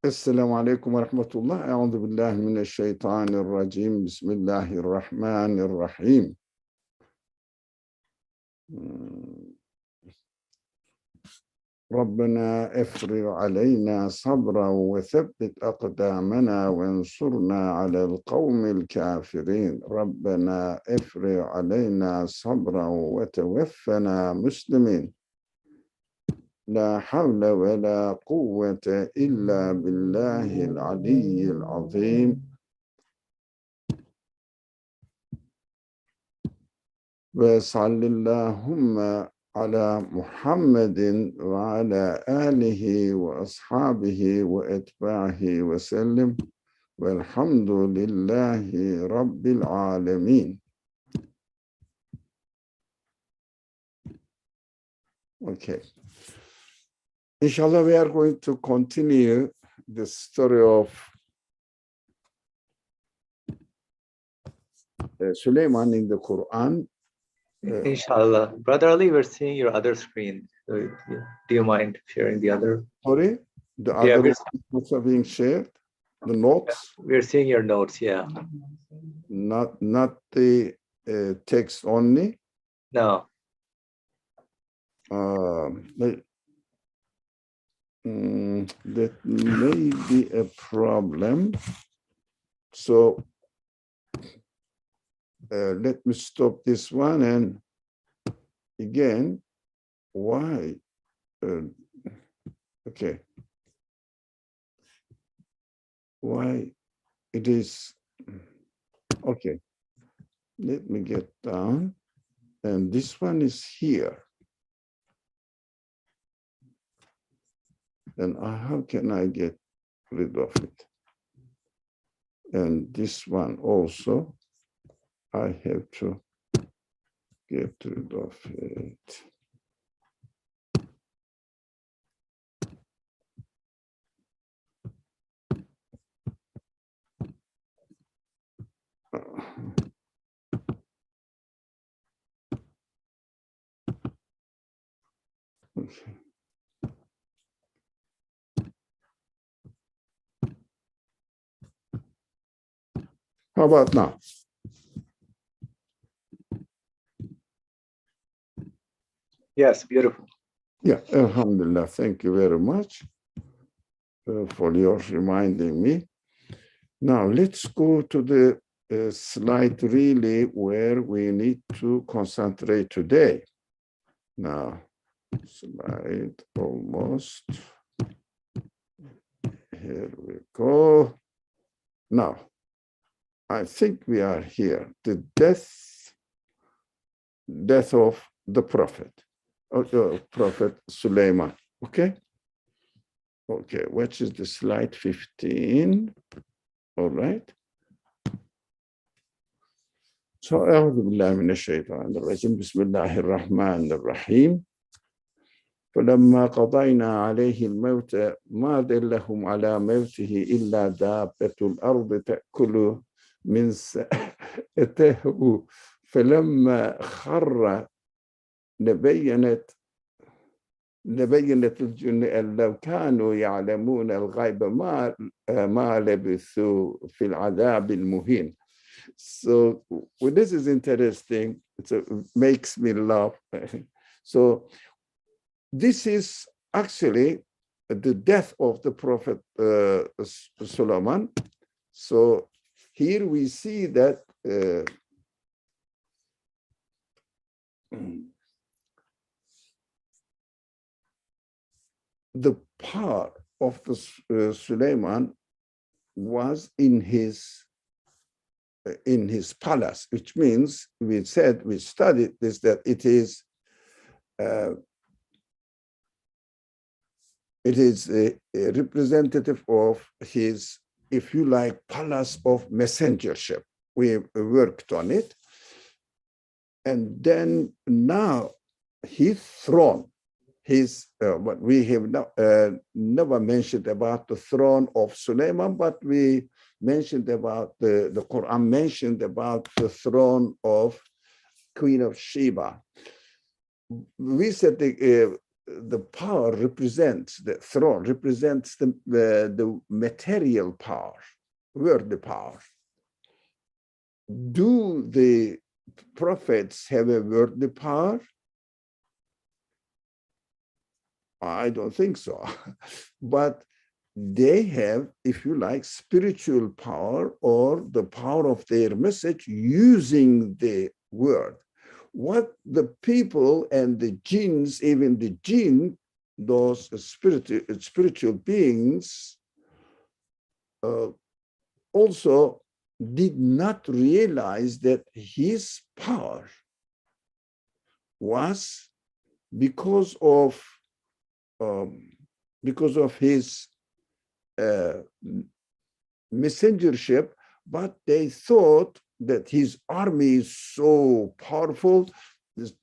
Esselamu Aleyküm ve Rahmetullah. Euzu billahi mineşşeytanirracim. Bismillahirrahmanirrahim. Rabbena efrig aleyna sabran ve sebbit akdamana ve ensurna alel kavmil kafirin. Rabbena efrig aleyna sabran ve tevaffena muslimin. La havle ve la kuvvete illa billahil aliyyil azim. Ve sallallahümme ala Muhammedin ve ala alihi ve ashabihi ve etbahi ve sellim. Velhamdülillahi Rabbil alemin. Okay. Inshallah, we are going to continue the story of Sulaiman in the Quran. Inshallah. Brother Ali, we're seeing your other screen. So, do you mind sharing the other? Sorry? The Yeah, other notes are being shared? The notes? We're seeing your notes, yeah. Not the text only? No. That may be a problem. So let me stop this one, and again, why? Okay. Why it is, okay. Let me get down, and this one is here. And how can I get rid of it? And this one also, I have to get rid of it. Okay. How about now? Yes, beautiful. Yeah, alhamdulillah. Thank you very much for your reminding me. Now, let's go to the slide really where we need to concentrate today. Now, slide almost. Here we go. Now, I think we are here. The death of the prophet, Prophet Sulaiman. Okay? Okay, which is the slide 15. All right. So, أعوذ بالله من الشيطان الرجيم. بسم الله الرحمن الرحيم. فلما قضينا عليه الموت ما دلهم على موته إلا دابة الأرض تأكل من سأته فلما خر لبينت الجن أن لو كانوا يعلمون الغيب ما لبثوا في العذاب المهين. So well, this is interesting. It makes me laugh. So this is actually the death of the Prophet Solomon. So here we see that the power of the Sulaiman was in his palace, which means we studied this, that it is a representative of his, if you like, palace of messengership. We worked on it. And then now his throne, what we have never mentioned about the throne of Sulaiman, but we mentioned about the Quran mentioned about the throne of Queen of Sheba. We said the power represents, the throne represents the material power, worldly power. Do the prophets have a worldly power? I don't think so. But they have, if you like, spiritual power or the power of their message using the word. What the people and the jinns, even the jinn, those spiritual beings, also did not realize that his power was because of his messengership, but they thought that his army is so powerful,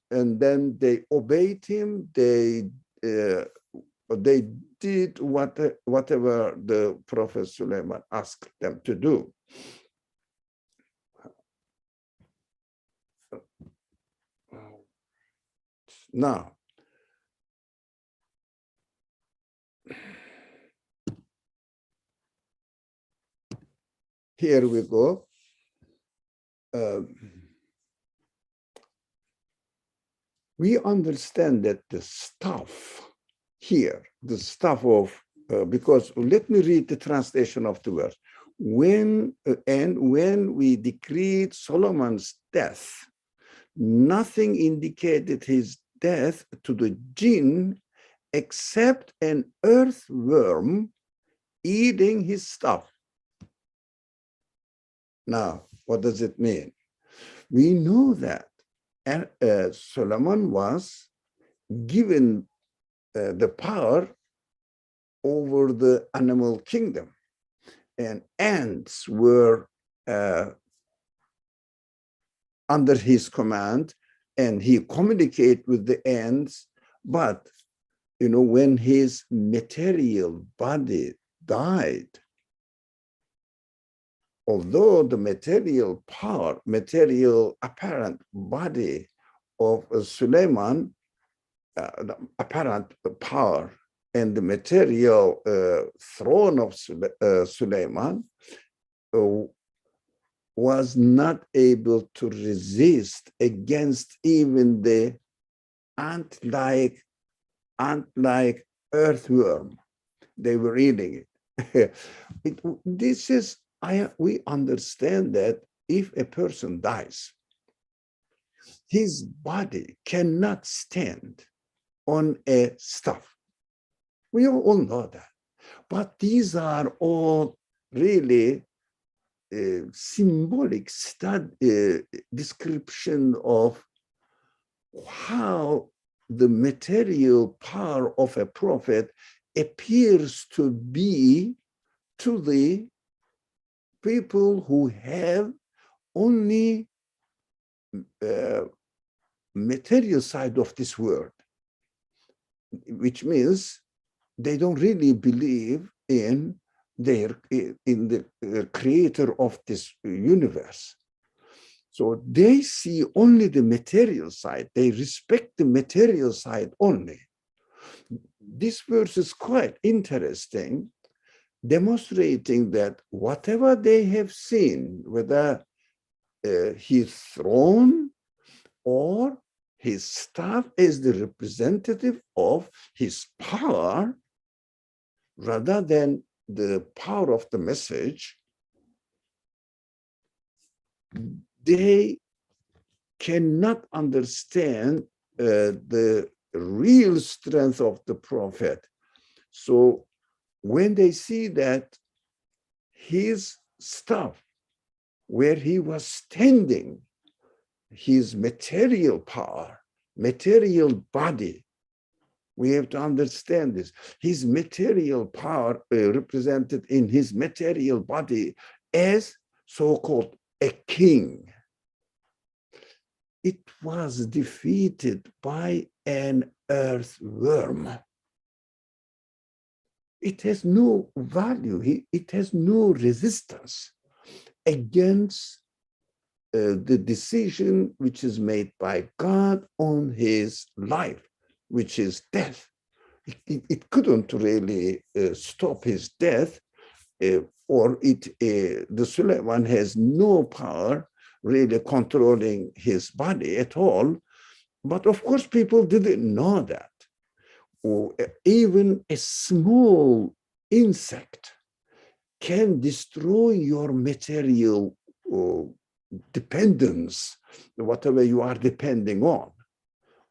and then they obeyed him. They did whatever the Prophet Sulaiman asked them to do. Now, here we go. We understand that the stuff here, the stuff of, because let me read the translation of the verse. When we decreed Solomon's death, nothing indicated his death to the jinn except an earthworm eating his stuff. Now, what does it mean? We know that Solomon was given the power over the animal kingdom, and ants were under his command, and he communicated with the ants. But when his material body died, although the material power, material apparent body of Suleiman, the apparent power and the material throne of Suleiman was not able to resist against even the ant-like earthworm. They were eating it. We understand that if a person dies, his body cannot stand on a stuff. We all know that. But these are all really symbolic description of how the material power of a prophet appears to be to the people who have only material side of this world, which means they don't really believe in the creator of this universe. So they see only the material side. They respect the material side only. This verse is quite interesting, demonstrating that whatever they have seen, whether his throne or his staff is the representative of his power, rather than the power of the message, they cannot understand the real strength of the prophet. So when they see that his staff, where he was standing, his material power, material body, we have to understand this. His material power represented in his material body as so-called a king. It was defeated by an earthworm. It has no value. It has no resistance against the decision which is made by God on his life, which is death. it couldn't really stop his death, or the Suleiman has no power really controlling his body at all. But of course, people didn't know that. Or even a small insect can destroy your material dependence, whatever you are depending on.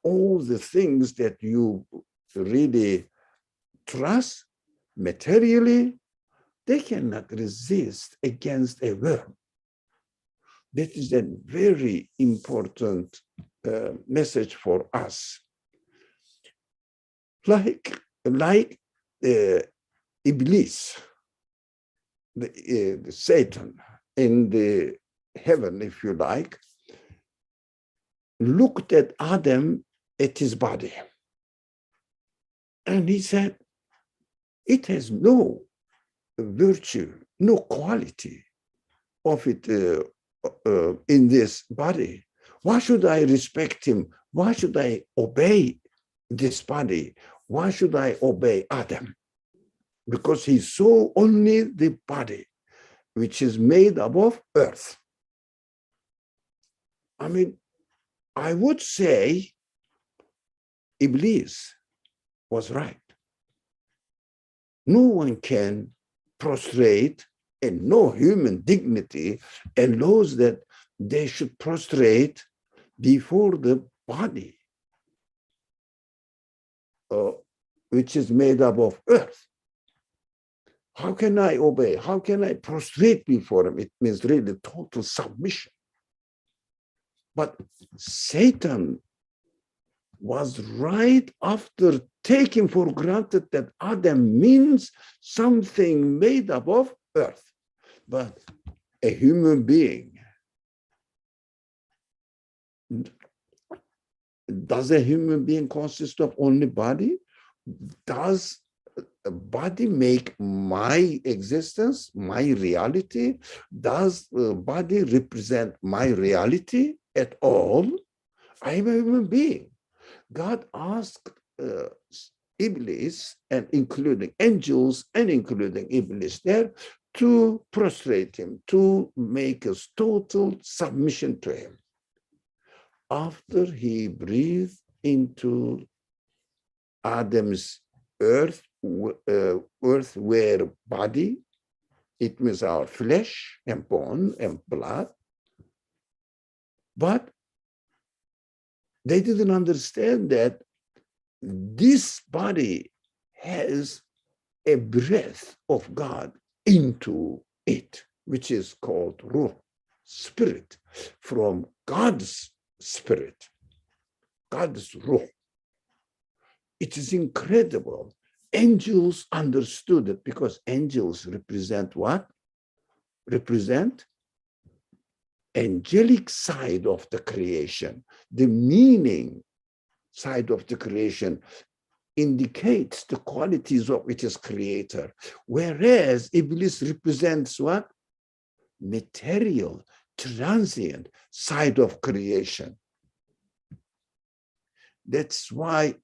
All the things that you really trust materially, they cannot resist against a worm. That is a very important message for us. Like Iblis, the Satan in the heaven, if you like, looked at Adam, at his body, and he said, it has no virtue, no quality of it in this body. Why should I respect him? Why should I obey this body? Why should I obey Adam? Because he saw only the body, which is made up of earth. I mean, I would say Iblis was right. No one can prostrate, and no human dignity allows that they should prostrate before the body, which is made up of earth. How can I obey? How can I prostrate before him? It means really total submission. But Satan was right after taking for granted that Adam means something made up of earth. But a human being, does a human being consist of only body? Does a body make my existence, my reality? Does the body represent my reality at all? I am a human being. God asked Iblis, and including angels and including Iblis there, to prostrate him, to make a total submission to him. After he breathed into Adam's earthware body, it means our flesh and bone and blood, but they didn't understand that this body has a breath of God into it, which is called ruh, spirit, from God's spirit, God's ruh. It is incredible. Angels understood it because angels represent what? Represent angelic side of the creation. The meaning side of the creation indicates the qualities of its creator, whereas Iblis represents what? Material, transient side of creation. That's why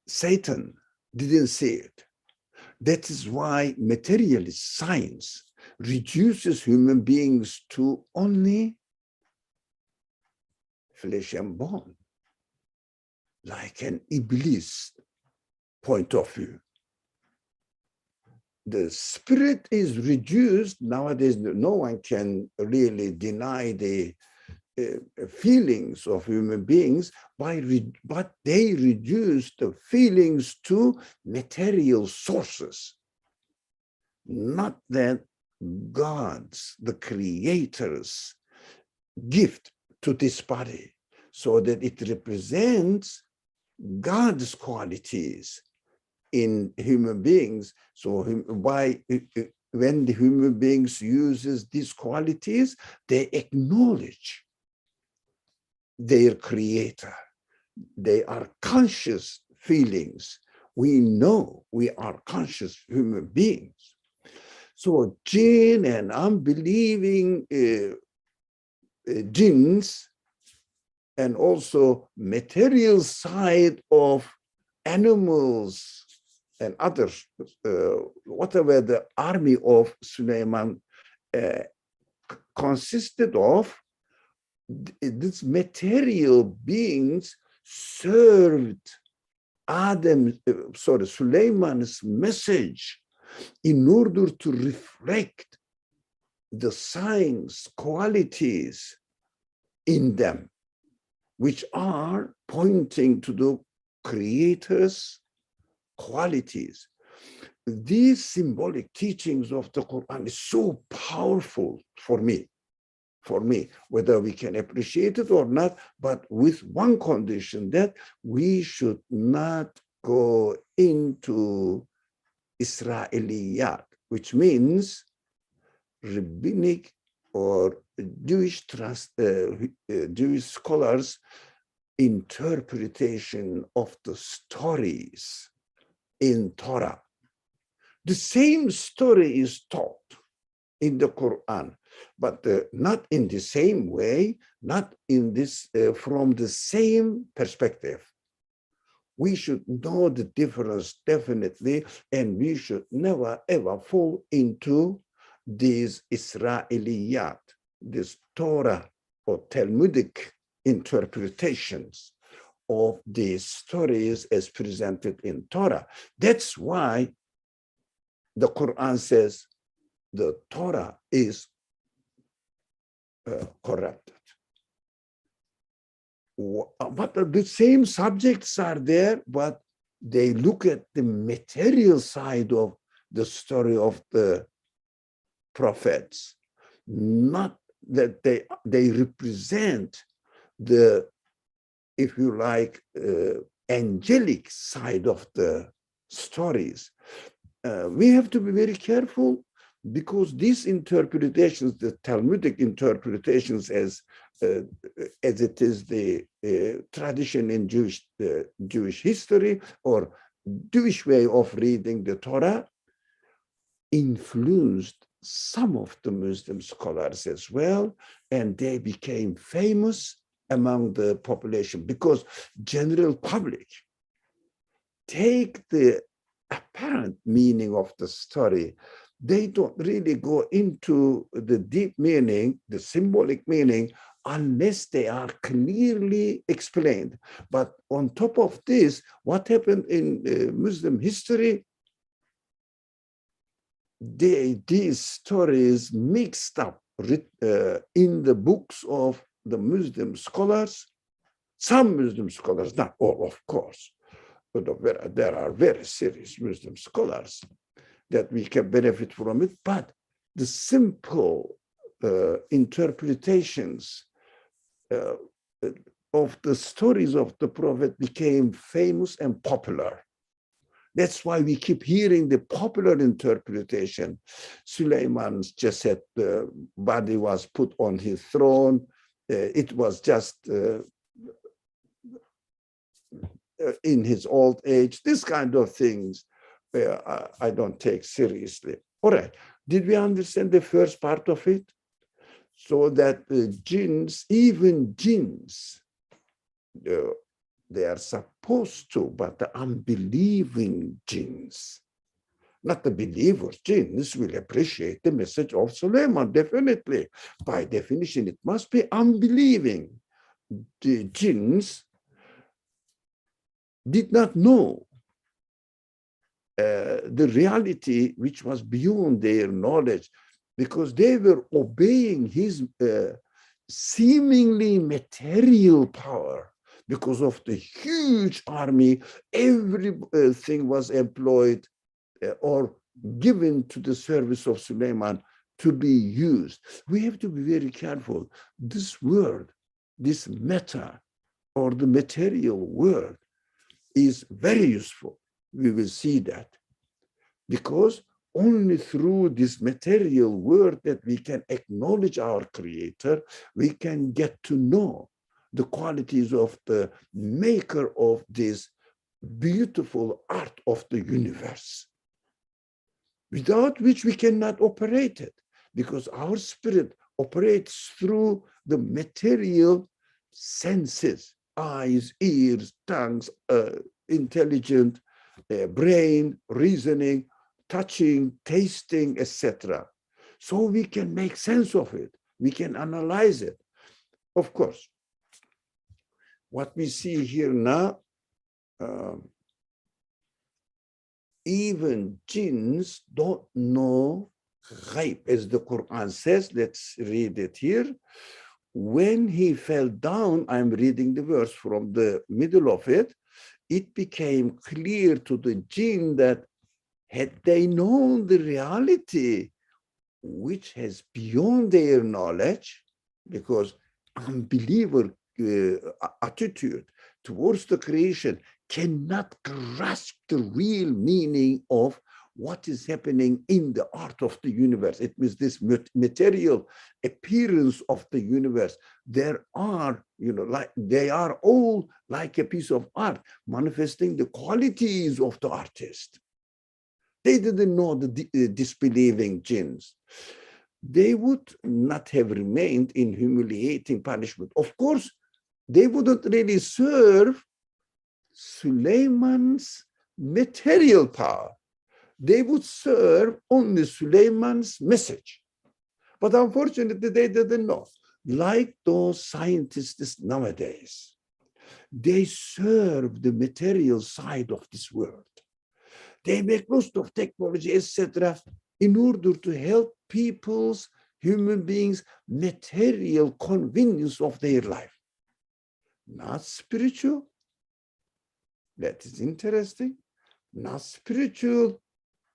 Satan didn't see it. That is why materialist science reduces human beings to only flesh and bone, like an Iblis point of view. The spirit is reduced. Nowadays, no one can really deny the feelings of human beings, but they reduce the feelings to material sources. Not that God's, the creator's gift to this body, so that it represents God's qualities in human beings. So when the human beings uses these qualities, they acknowledge their creator. They are conscious feelings. We know we are conscious human beings. So jinn and unbelieving jinns and also material side of animals and others, whatever the army of Suleiman consisted of, these material beings served Suleiman's message in order to reflect the signs, qualities in them, which are pointing to the Creator's qualities. These symbolic teachings of the Quran is so powerful for me, whether we can appreciate it or not, but with one condition, that we should not go into Israeliyat, which means rabbinic or Jewish scholars' interpretation of the stories in Torah. The same story is taught in the Quran, but not in the same way, not in this from the same perspective. We should know the difference definitely, and we should never ever fall into these Israeliyat, this Torah or Talmudic interpretations of these stories as presented in Torah. That's why the Quran says the Torah is corrupted. But the same subjects are there, but they look at the material side of the story of the prophets, not that they represent the, if you like, angelic side of the stories. We have to be very careful, because these interpretations, the Talmudic interpretations, as it is the tradition in Jewish history or Jewish way of reading the Torah, influenced some of the Muslim scholars as well, and they became famous among the population because general public take the apparent meaning of the story. They don't really go into the deep meaning, the symbolic meaning, unless they are clearly explained. But on top of this, what happened in Muslim history, these stories mixed up in the books of the Muslim scholars. Some Muslim scholars, not all, of course, but there are very serious Muslim scholars that we can benefit from it. But the simple interpretations of the stories of the Prophet became famous and popular. That's why we keep hearing the popular interpretation. Suleiman's just said the body was put on his throne. It was just in his old age. This kind of things I don't take seriously. All right. Did we understand the first part of it? So that jinns, even jinns, they are supposed to, but the unbelieving jinns, not the believers, jinns will appreciate the message of Suleiman, definitely. By definition, it must be unbelieving. The jinns did not know the reality which was beyond their knowledge, because they were obeying his seemingly material power. Because of the huge army, everything was employed or given to the service of Suleiman to be used. We have to be very careful. This word, this matter, or the material word, is very useful. We will see that, because only through this material word that we can acknowledge our Creator, we can get to know the qualities of the maker of this beautiful art of the universe, without which we cannot operate it, because our spirit operates through the material senses, eyes, ears, tongues, intelligent brain, reasoning, touching, tasting, etc. So we can make sense of it. We can analyze it. Of course, what we see here now, even jinns don't know ghaib, as the Quran says. Let's read it here. When he fell down, I'm reading the verse from the middle of it, it became clear to the jinn that had they known the reality, which has beyond their knowledge, because unbeliever attitude towards the creation cannot grasp the real meaning of what is happening in the art of the universe. It means this material appearance of the universe. There are, like they are all like a piece of art, manifesting the qualities of the artist. They didn't know the disbelieving jinns. They would not have remained in humiliating punishment. Of course, they wouldn't really serve Suleiman's material power. They would serve only Suleiman's message. But unfortunately, they didn't know. Like those scientists nowadays, they serve the material side of this world. They make most of technology, etc., in order to help people's, human beings, material convenience of their life. Not spiritual. That is interesting. Not spiritual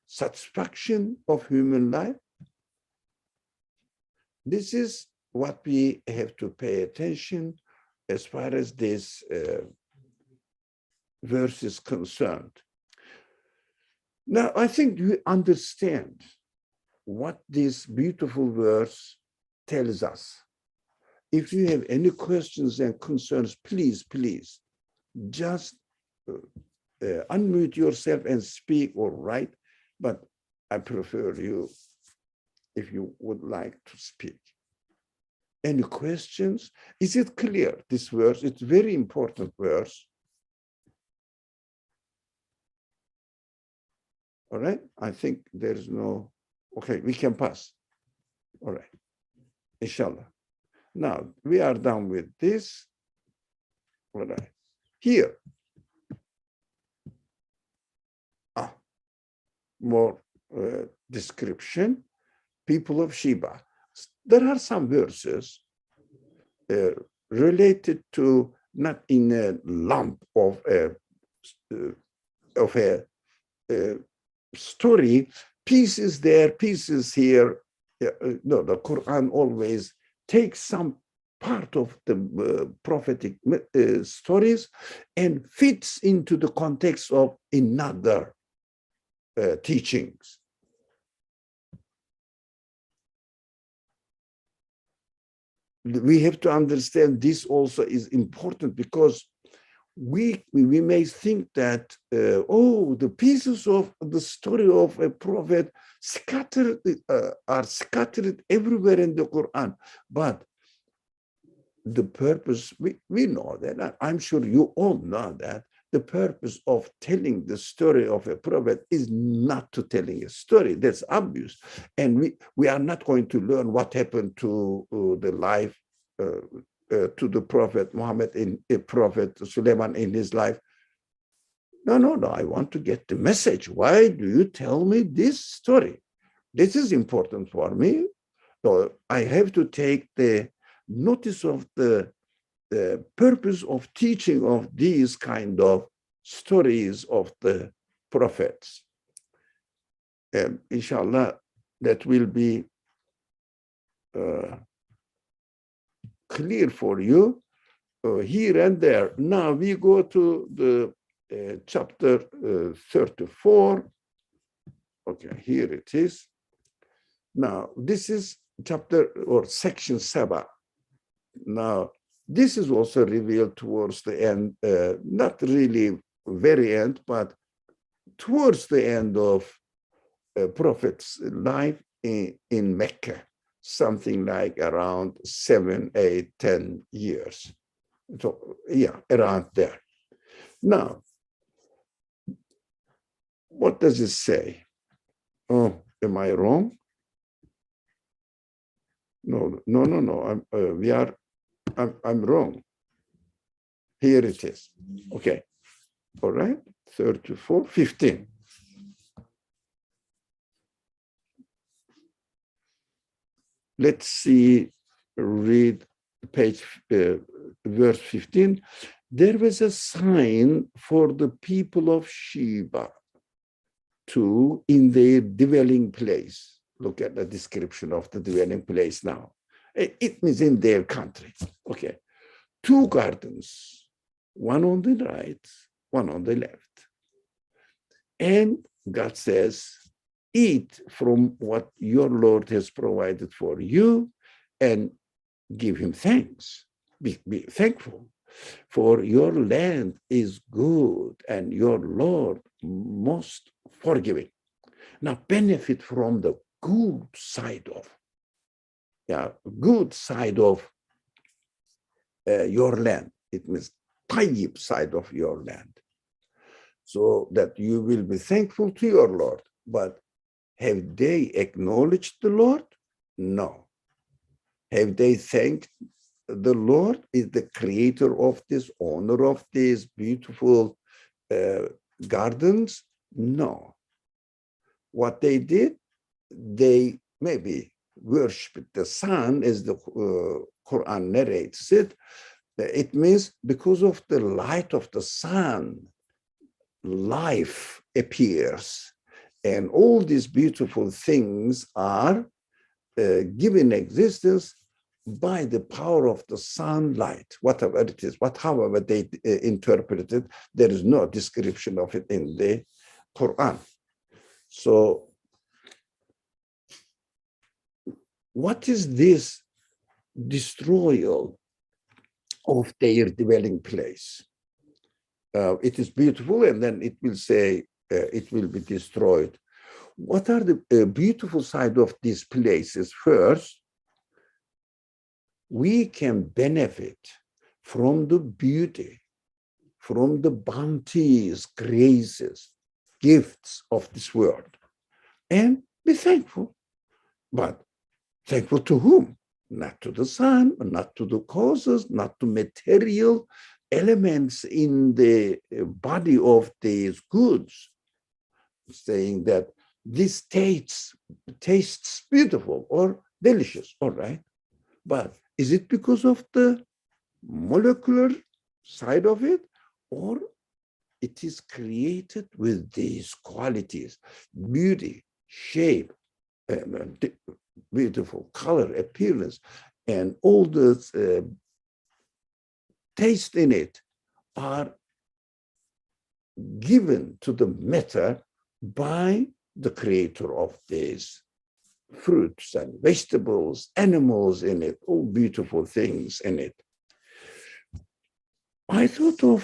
satisfaction of human life. This is what we have to pay attention as far as this verse is concerned. Now, I think you understand what this beautiful verse tells us. If you have any questions and concerns, please just unmute yourself and speak or write, but I prefer you if you would like to speak. Any questions? Is it clear, this verse? It's a very important verse. All right, I think there's no, okay, we can pass. All right, inshallah. Now, we are done with this. All right, here. More description. People of Sheba. There are some verses related to, not in a lump of a story, pieces there, pieces here. No, the Quran always takes some part of the prophetic stories and fits into the context of another teachings. We have to understand this also is important, because we may think that, the pieces of the story of a prophet are scattered everywhere in the Quran. But the purpose, we know that, I'm sure you all know that, the purpose of telling the story of a prophet is not to telling a story. That's obvious. And we are not going to learn what happened to the life, to the Prophet Muhammad, Prophet Suleiman in his life. No, I want to get the message. Why do you tell me this story? This is important for me. So I have to take the notice of the purpose of teaching of these kind of stories of the prophets. Inshallah, that will be clear for you here and there. Now we go to the chapter 34. Okay, here it is. Now, this is chapter or section 7. Now, this is also revealed towards the end, not really very end, but towards the end of Prophet's life in Mecca. something like around 7, 8, 10 years. So yeah, around there. Now, what does it say? Oh, am I wrong? No. I'm wrong. Here it is. Okay. All right. 34, 15. Let's see, read page, verse 15. There was a sign for the people of Sheba too in their dwelling place. Look at the description of the dwelling place now. It means in their country. Okay. 2 gardens, one on the right, one on the left. And God says, eat from what your Lord has provided for you and give him thanks. Be thankful, for your land is good and your Lord most forgiving. Now benefit from the good side of, your land. It means tayyib side of your land. So that you will be thankful to your Lord. But have they acknowledged the Lord? No. Have they thanked the Lord? Is the creator of this, owner of these beautiful gardens? No. What they did, they maybe worshiped the sun, as the Quran narrates it. It means because of the light of the sun, life appears, and all these beautiful things are given existence by the power of the sunlight, whatever it is, however they interpret it. There is no description of it in the Quran. So what is this destroyal of their dwelling place? It is beautiful, and then it will say it will be destroyed. What are the beautiful side of these places? First, we can benefit from the beauty, from the bounties, graces, gifts of this world, and be thankful. But thankful to whom? Not to the sun, not to the causes, not to material elements in the body of these goods, saying that this tastes beautiful or delicious, all right. But is it because of the molecular side of it, or it is created with these qualities, beauty, shape, beautiful color, appearance, and all the taste in it are given to the matter by the creator of these fruits and vegetables, animals in it, all beautiful things in it. I thought of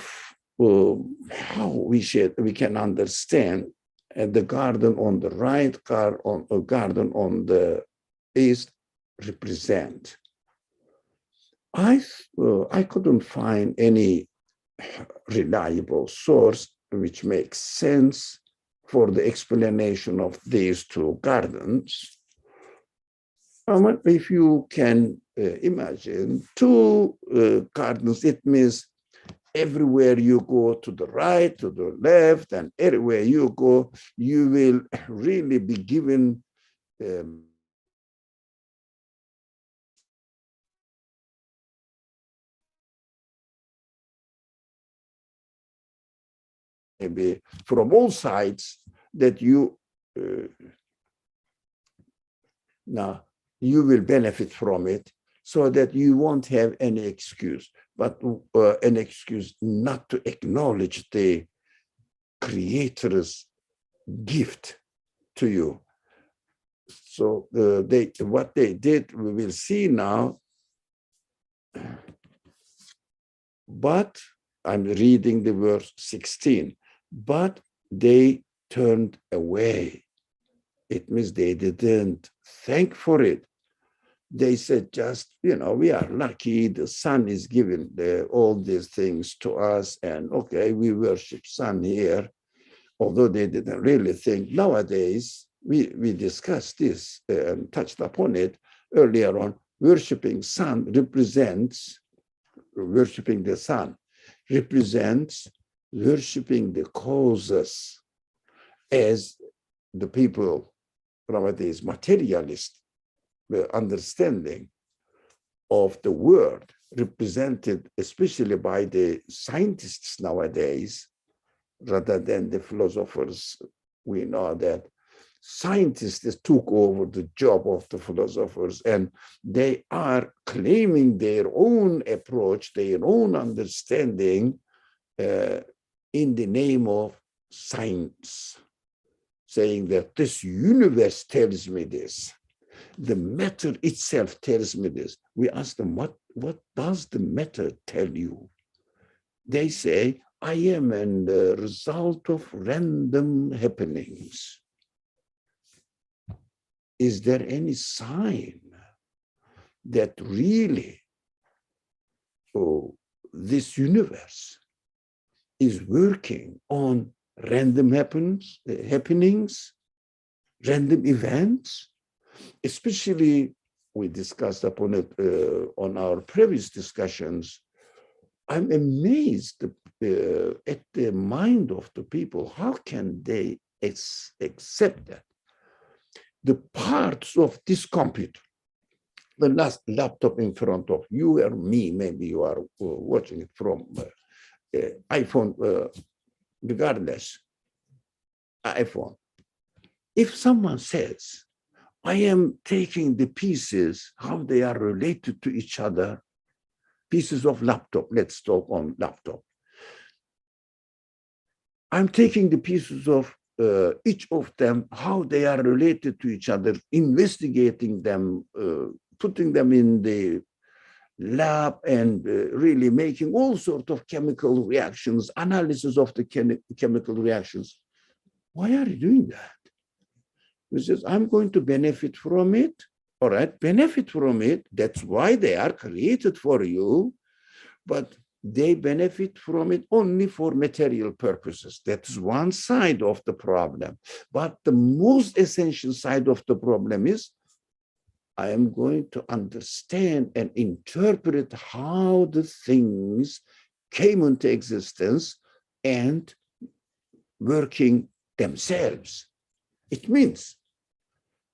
how we can understand the garden on the right, garden on the east represent. I couldn't find any reliable source which makes sense for the explanation of these 2 gardens. If you can imagine 2 gardens, it means everywhere you go, to the right, to the left, and everywhere you go, you will really be given maybe from all sides, that you now you will benefit from it, so that you won't have any excuse, but an excuse not to acknowledge the creator's gift to you. So what they did, we will see now. But I'm reading the verse 16. But they turned away. It means they didn't thank for it. they said just, we are lucky, the sun is giving all these things to us, and okay, we worship sun here, although they didn't really think. Nowadays, we discussed this and touched upon it earlier on. Worshiping the sun represents worshiping the causes, as the people nowadays materialist understanding of the world, represented especially by the scientists nowadays, rather than the philosophers. We know that scientists took over the job of the philosophers, and they are claiming their own approach, their own understanding in the name of science, saying that this universe tells me this. The matter itself tells me this. We ask them, what does the matter tell you? They say, I am a result of random happenings. Is there any sign that really this universe is working on random happenings, random events? Especially, we discussed upon it on our previous discussions. I'm amazed at the mind of the people. How can they accept that? The parts of this computer, the last laptop in front of you or me, maybe you are watching it from iPhone, regardless, iPhone. If someone says, I am taking the pieces, how they are related to each other, pieces of laptop, let's talk on laptop. I'm taking the pieces of each of them, how they are related to each other, investigating them, putting them in the lab, and really making all sorts of chemical reactions, analysis of the chemical reactions. Why are you doing that? He says, I'm going to benefit from it. All right, benefit from it. That's why they are created for you, but they benefit from it only for material purposes. That's one side of the problem. But the most essential side of the problem is, I am going to understand and interpret how the things came into existence and working themselves. It means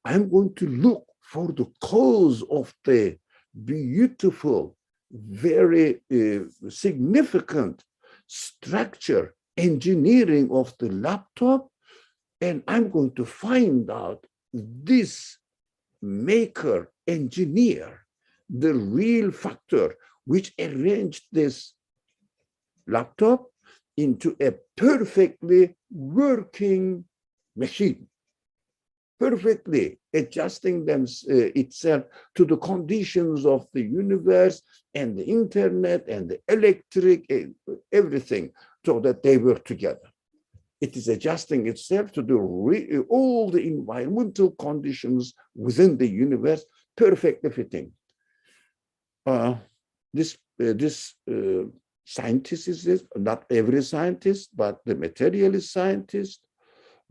I'm going to look for the cause of the beautiful, very significant structure, engineering of the laptop, and I'm going to find out this maker, engineer, the real factor which arranged this laptop into a perfectly working machine, perfectly adjusting itself to the conditions of the universe and the internet and the electric, everything, so that they work together. It is adjusting itself to all the environmental conditions within the universe, perfectly fitting. This scientist is this, not every scientist, but the materialist scientist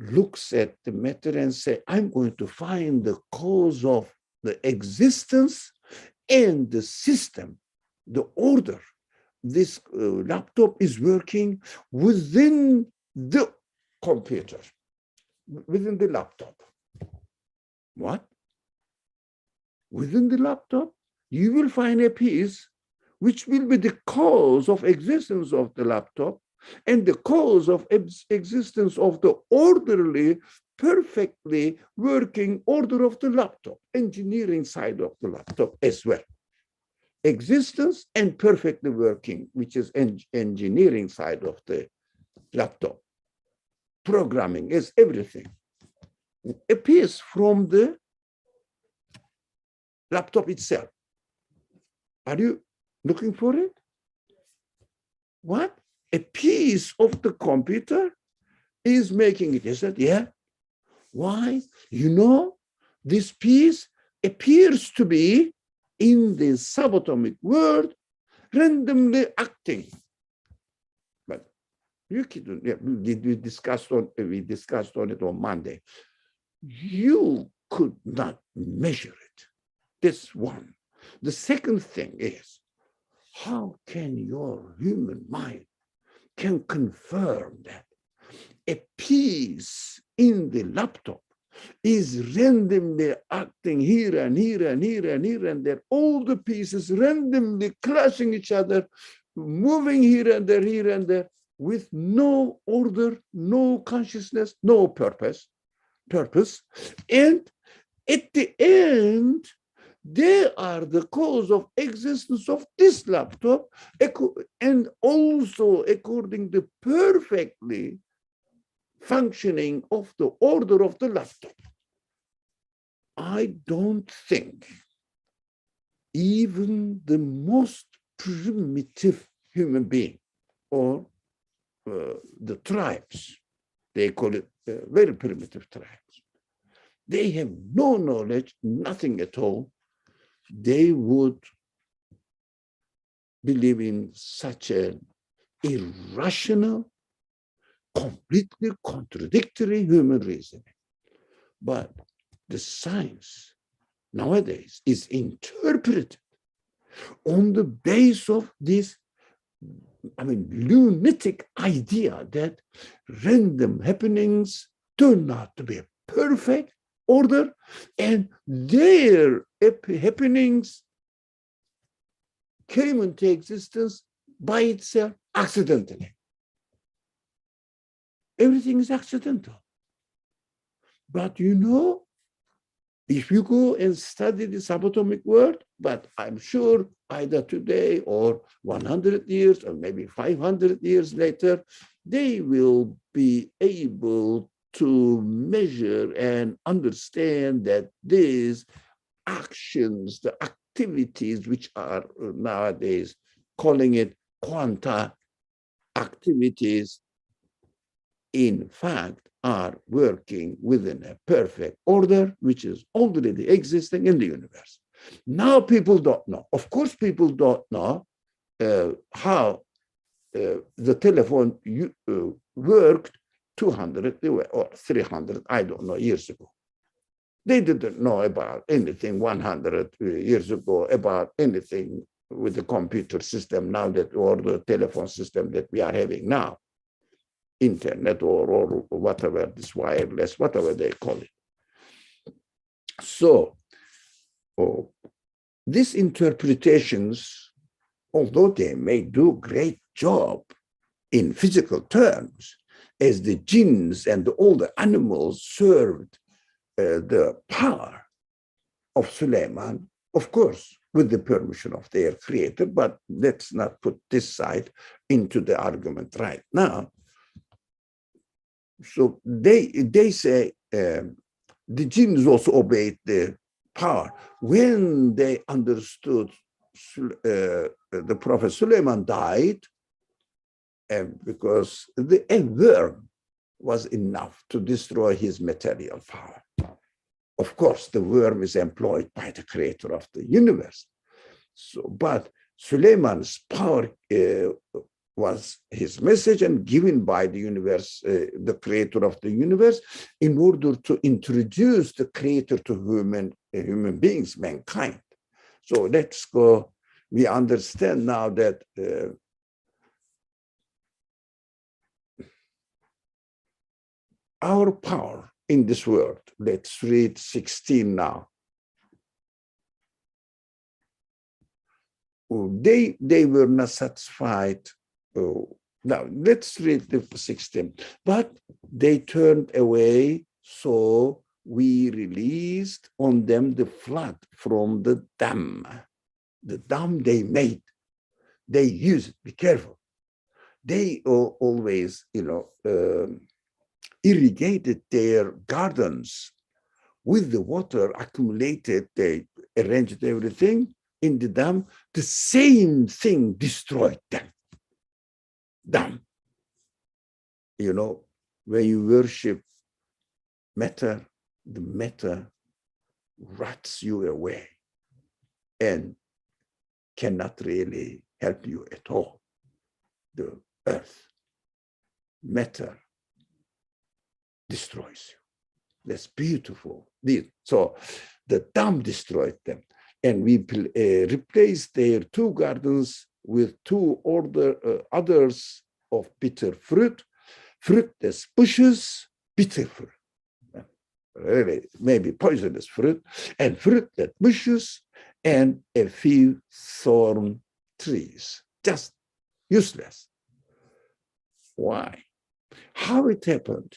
looks at the matter and say, I'm going to find the cause of the existence and the system, the order. This laptop is working within the computer, within the laptop. What? Within the laptop, you will find a piece which will be the cause of existence of the laptop and the cause of existence of the orderly, perfectly working order of the laptop, engineering side of the laptop as well. Existence and perfectly working, which is engineering side of the laptop. Programming is everything. It appears from the laptop itself. Are you looking for it? What? A piece of the computer is making it. Is that, yeah? Why? You know, this piece appears to be in the subatomic world randomly acting. But you can, yeah, we discussed on it on Monday. You could not measure it. This one. The second thing is, how can your human mind can confirm that a piece in the laptop is randomly acting here and here and here and here and there, all the pieces randomly clashing each other, moving here and there, with no order, no consciousness, no purpose. And at the end, they are the cause of existence of this laptop, and also according to perfectly functioning of the order of the laptop. I don't think even the most primitive human being, or the tribes, they call it very primitive tribes, they have no knowledge, nothing at all. They would believe in such an irrational, completely contradictory human reasoning. But the science nowadays is interpreted on the base of this, lunatic idea that random happenings turn out to be a perfect order, and their happenings came into existence by itself accidentally. Everything is accidental. But if you go and study the subatomic world, but I'm sure either today or 100 years or maybe 500 years later, they will be able to measure and understand that these actions, the activities which are nowadays calling it quanta activities, in fact, are working within a perfect order, which is already existing in the universe. Now people don't know. Of course, people don't know how the telephone worked 200 or 300, I don't know, years ago. They didn't know about anything 100 years ago, about anything with the computer system now that, or the telephone system that we are having now. Internet or whatever, this wireless, whatever they call it. So these interpretations, although they may do a great job in physical terms, as the jinns and all the animals served the power of Suleiman, of course, with the permission of their creator, but let's not put this side into the argument right now. So they say the jinns also obeyed the power. When they understood the Prophet Suleiman died, because a worm was enough to destroy his material power. Of course, the worm is employed by the creator of the universe. So, but Suleiman's power was his message and given by the universe, the creator of the universe, in order to introduce the creator to human beings, mankind. So let's go. We understand now that our power in this world, let's read 16 now. They were not satisfied. Now, let's read the 16. But they turned away, so we released on them the flood from the dam. The dam they made, they used, be careful. They always, irrigated their gardens with the water accumulated. They arranged everything in the dam. The same thing destroyed them. Dam. When you worship matter, the matter rots you away. and cannot really help you at all. The earth, matter, destroys you. That's beautiful. So the dam destroyed them. And we replaced their two gardens with two others of bitter fruit, fruitless bushes, bitter fruit. Really, maybe poisonous fruit, and fruitless bushes, and a few thorn trees. Just useless. Why? How it happened?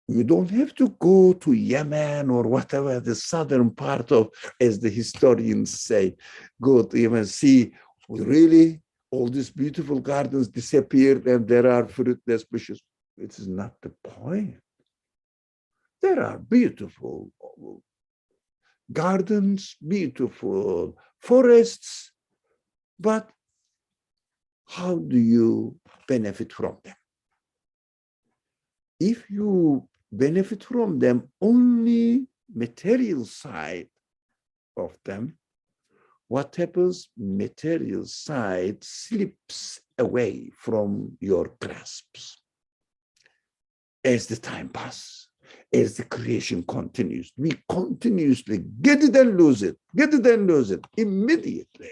You don't have to go to Yemen or whatever, the southern part of, as the historians say, go to Yemen, see really all these beautiful gardens disappeared and there are fruitless bushes. It is not the point. There are beautiful gardens, beautiful forests, but how do you benefit from them? If you benefit from them only material side of them, what happens? Material side slips away from your grasps. As the time passes, as the creation continues, we continuously get it and lose it, get it and lose it immediately.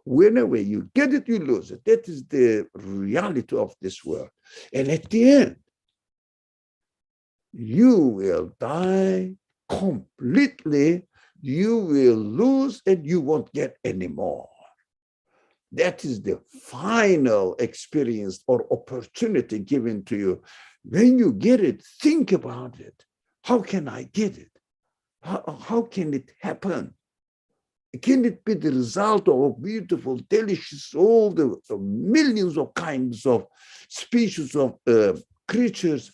Whenever you get it, you lose it. That is the reality of this world. And at the end, you will die completely, you will lose, and you won't get any more. That is the final experience or opportunity given to you. When you get it, think about it. How can I get it? How can it happen? Can it be the result of beautiful, delicious, all the millions of kinds of species of creatures?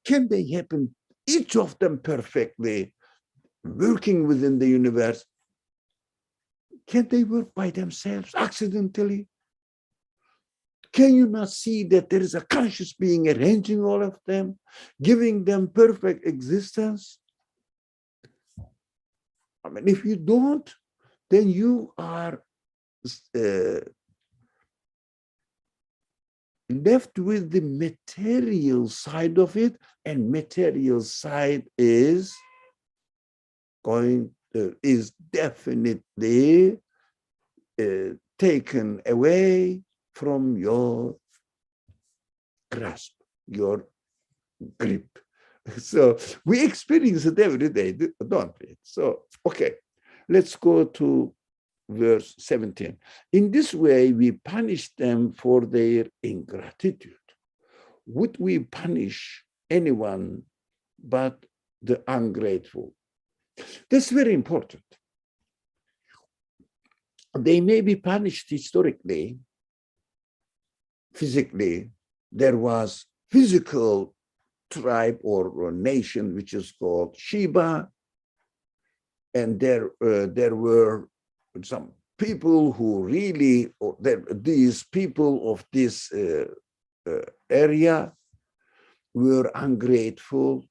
Can they happen, each of them perfectly, working within the universe? Can they work by themselves accidentally? Can you not see that there is a conscious being arranging all of them, giving them perfect existence? I mean, if you don't, then you are left with the material side of it, and material side is definitely taken away from your grasp, your grip. So we experience it every day, don't we? So, okay, let's go to verse 17. In this way, we punish them for their ingratitude. Would we punish anyone but the ungrateful? That's very important. They may be punished historically, physically. There was physical tribe or nation which is called Sheba, and there were some people who really, these people of this area were ungrateful,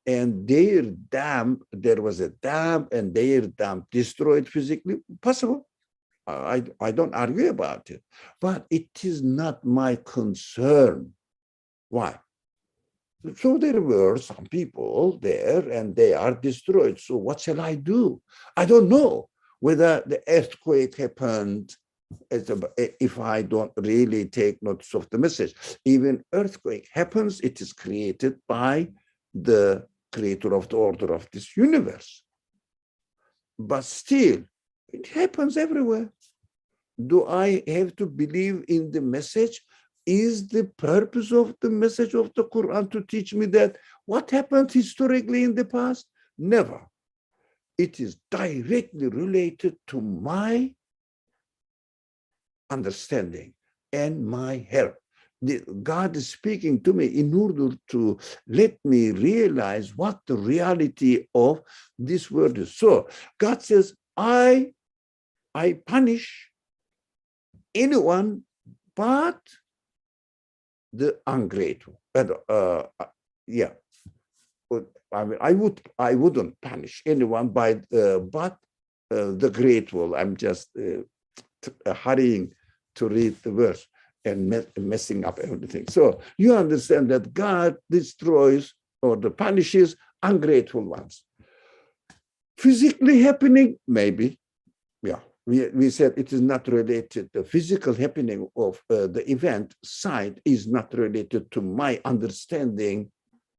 and their dam, there was a dam, and their dam destroyed physically. Possible. I don't argue about it, but it is not my concern. Why? So there were some people there and they are destroyed. So what shall I do? I don't know whether the earthquake happened if I don't really take notice of the message. Even earthquake happens, it is created by the creator of the order of this universe. But still, it happens everywhere. Do I have to believe in the message? Is the purpose of the message of the Quran to teach me that what happened historically in the past? Never. It is directly related to my understanding and my help. God is speaking to me in order to let me realize what the reality of this world is. So God says, I punish anyone but the ungrateful. Yeah, I mean, I wouldn't punish anyone but the grateful. I'm just hurrying to read the verse and messing up everything. So you understand that God destroys or punishes ungrateful ones. Physically happening, maybe, yeah. We said it is not related. The physical happening of the event side is not related to my understanding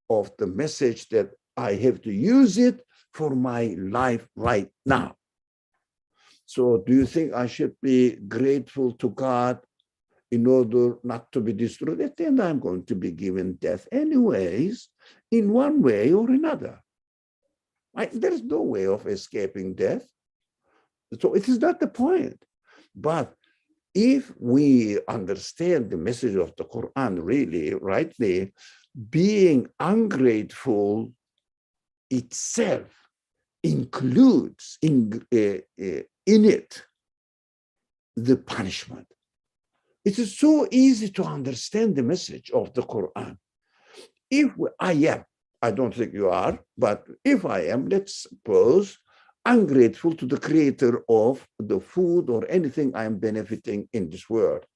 of the message that I have to use it for my life right now. So do you think I should be grateful to God in order not to be destroyed? At the end, I'm going to be given death anyways, in one way or another. There's no way of escaping death. So it is not the point. But if we understand the message of the Quran really rightly, being ungrateful itself includes in it the punishment. It is so easy to understand the message of the Quran. If I don't think you are, but if I am, let's suppose, ungrateful to the creator of the food or anything I am benefiting in this world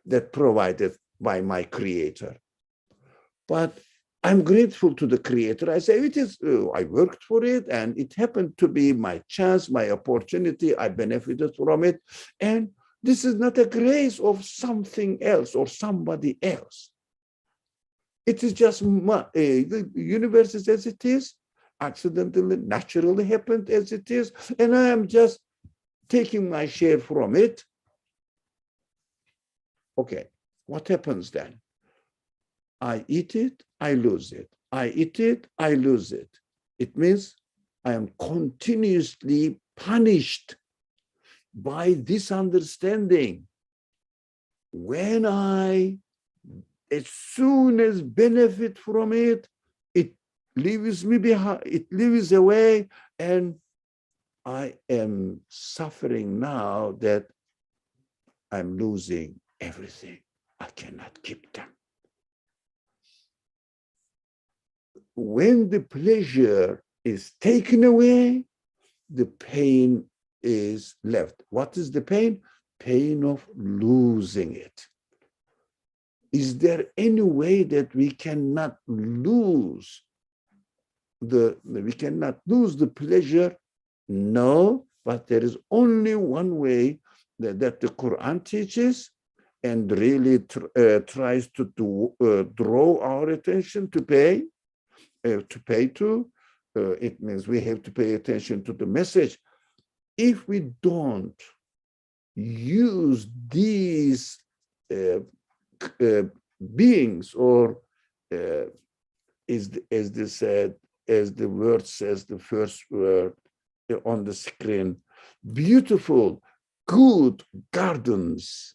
that provided by my creator. But I'm grateful to the creator. I say I worked for it and it happened to be my chance, my opportunity. I benefited from it. And this is not a grace of something else or somebody else. It is just the universe is as it is, accidentally, naturally happened as it is, and I am just taking my share from it. Okay, what happens then? I eat it, I lose it. I eat it, I lose it. It means I am continuously punished by this understanding. When as soon as benefit from it, it leaves me behind, it leaves away, and I am suffering now that I'm losing everything. I cannot keep them. When the pleasure is taken away, the pain is left. What is the pain? Pain of losing it. Is there any way that we cannot lose the pleasure? No, but there is only one way that the Quran teaches and really tries to draw our attention to pay to. It means we have to pay attention to the message. If we don't use these beings, or as the word says, the first word on the screen, beautiful, good gardens,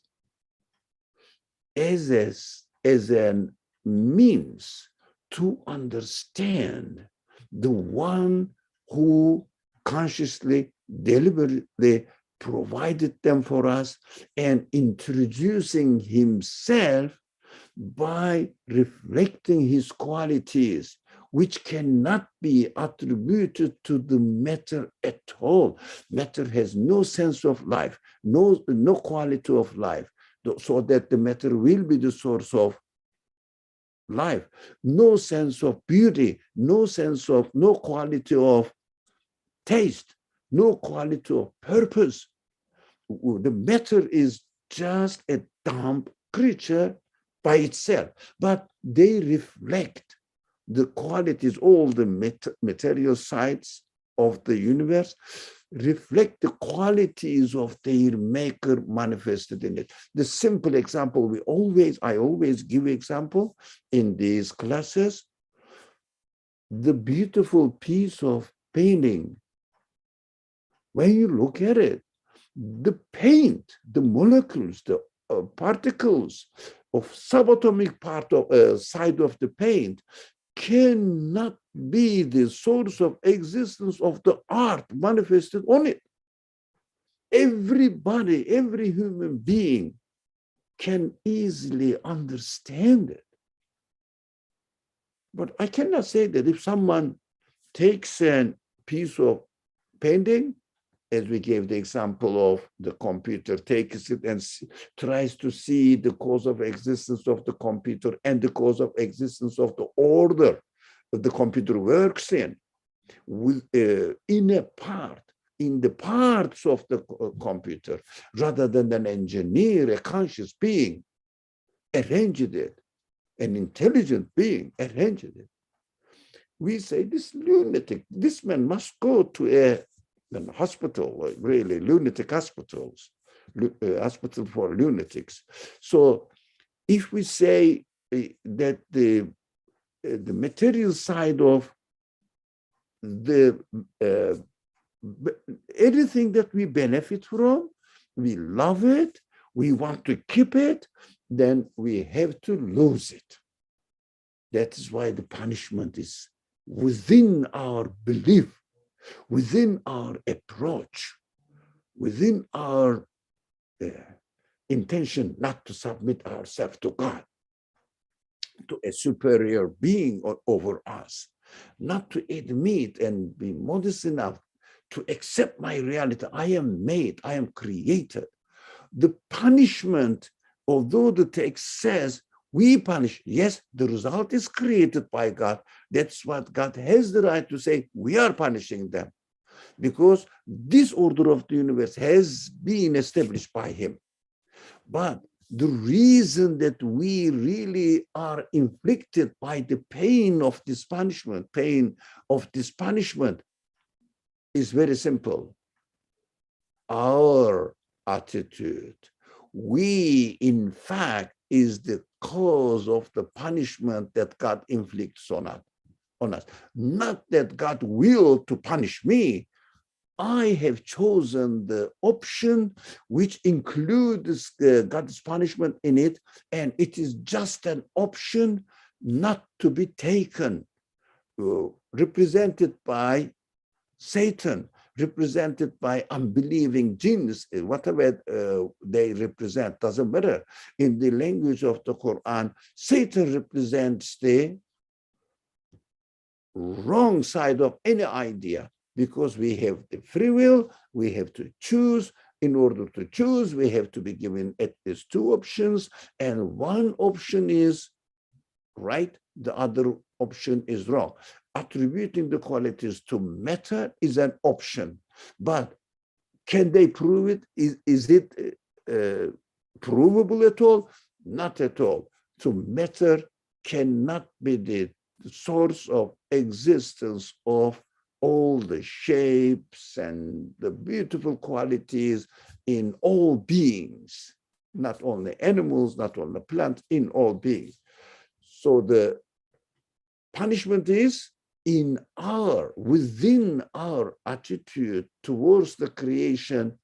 as a means to understand the one who consciously, deliberately provided them for us and introducing himself by reflecting his qualities, which cannot be attributed to the matter at all. Matter has no sense of life, no quality of life, so that the matter will be the source of life. No sense of beauty, no quality of taste, no quality of purpose. The matter is just a dumb creature by itself, but they reflect the qualities, all the material sides of the universe reflect the qualities of their maker manifested in it. The simple example I always give example in these classes, the beautiful piece of painting. When you look at it, the paint, the molecules, the particles of subatomic side of the paint cannot be the source of existence of the art manifested on it. Everybody, every human being can easily understand it. But I cannot say that if someone takes a piece of painting as we gave the example of the computer takes it and tries to see the cause of existence of the computer and the cause of existence of the order that the computer works in, in the parts of the computer, rather than an engineer, a conscious being, arranged it, an intelligent being arranged it. We say this lunatic, this man must go to a hospital, really lunatic hospitals, hospital for lunatics. So if we say that the material side of the anything that we benefit from, we love it, we want to keep it, then we have to lose it. That is why the punishment is within our belief, within our approach, within our intention not to submit ourselves to God, to a superior being over us, not to admit and be modest enough to accept my reality. I am made, I am created. The punishment, although the text says we punish, yes, the result is created by God. That's what God has the right to say. We are punishing them because this order of the universe has been established by him. But the reason that we really are inflicted by the pain of this punishment is very simple. Our attitude, we in fact is the cause of the punishment that God inflicts on us. Not that God will to punish me. I have chosen the option which includes God's punishment in it, and it is just an option not to be taken, represented by Satan, represented by unbelieving jinns, whatever they represent, doesn't matter. In the language of the Quran, Satan represents the wrong side of any idea, because we have the free will, we have to choose. In order to choose, we have to be given at least two options, and one option is right, the other option is wrong. Attributing the qualities to matter is an option, but can they prove it? Is it provable at all? Not at all. So matter cannot be the source of existence of all the shapes and the beautiful qualities in all beings, not only animals, not only plants, in all beings. So the punishment is within our attitude towards the creation,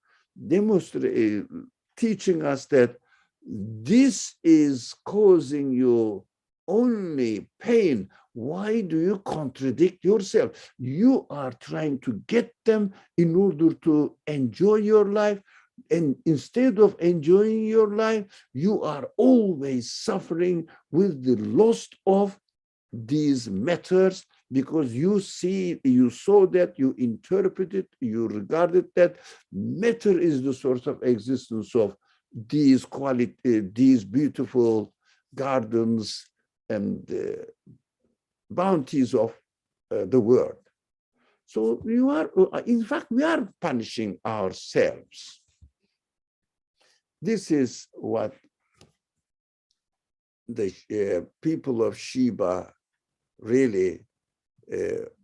teaching us that this is causing you only pain. Why do you contradict yourself? You are trying to get them in order to enjoy your life. And instead of enjoying your life, you are always suffering with the loss of these matters, because you saw that, you interpreted, you regarded that matter is the source of existence of these these beautiful gardens and bounties of the world. So you are, in fact, we are punishing ourselves. This is what the people of Sheba really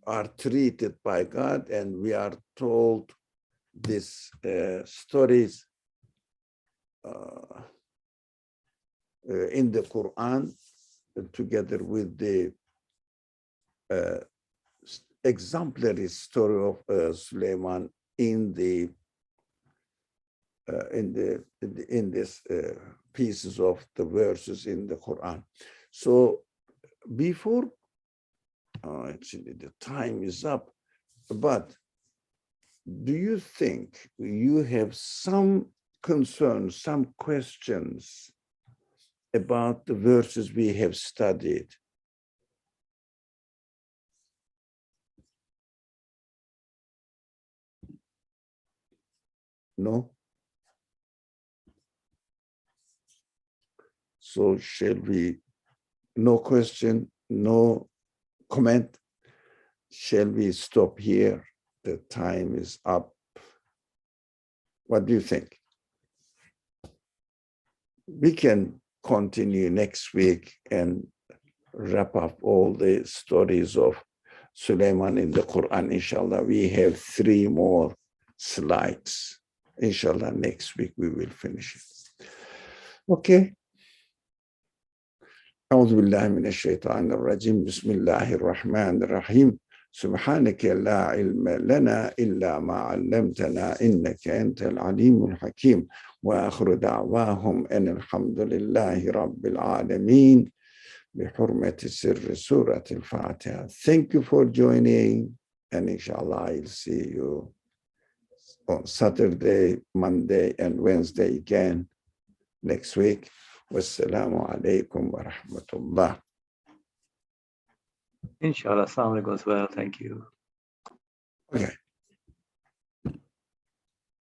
are treated by God, and we are told these stories in the Quran, together with the exemplary story of Suleiman in this pieces of the verses in the Quran. So before, actually the time is up, but do you think you have some concerns, some questions about the verses we have studied? No? So shall we, no question, no comment? Shall we stop here? The time is up. What do you think? We can continue next week and wrap up all the stories of Suleiman in the Quran, inshallah. We have 3 more slides. Inshallah, next week we will finish it. Okay. أعوذ بالله من الشيطان الرجيم بسم الله الرحمن الرحيم سبحانك لا علم لنا إلا ما علمتنا إنك أنت العليم الحكيم وآخر دعواهم أن الحمد لله رب العالمين بحرمة سر سورة الفاتحة. Thank you for joining, and inshallah I'll see you on Saturday, Monday, and Wednesday again next week. Wassalamu alaikum wa rahmatullah. Inshallah, Assalamu alaikum as well. Thank you. Okay.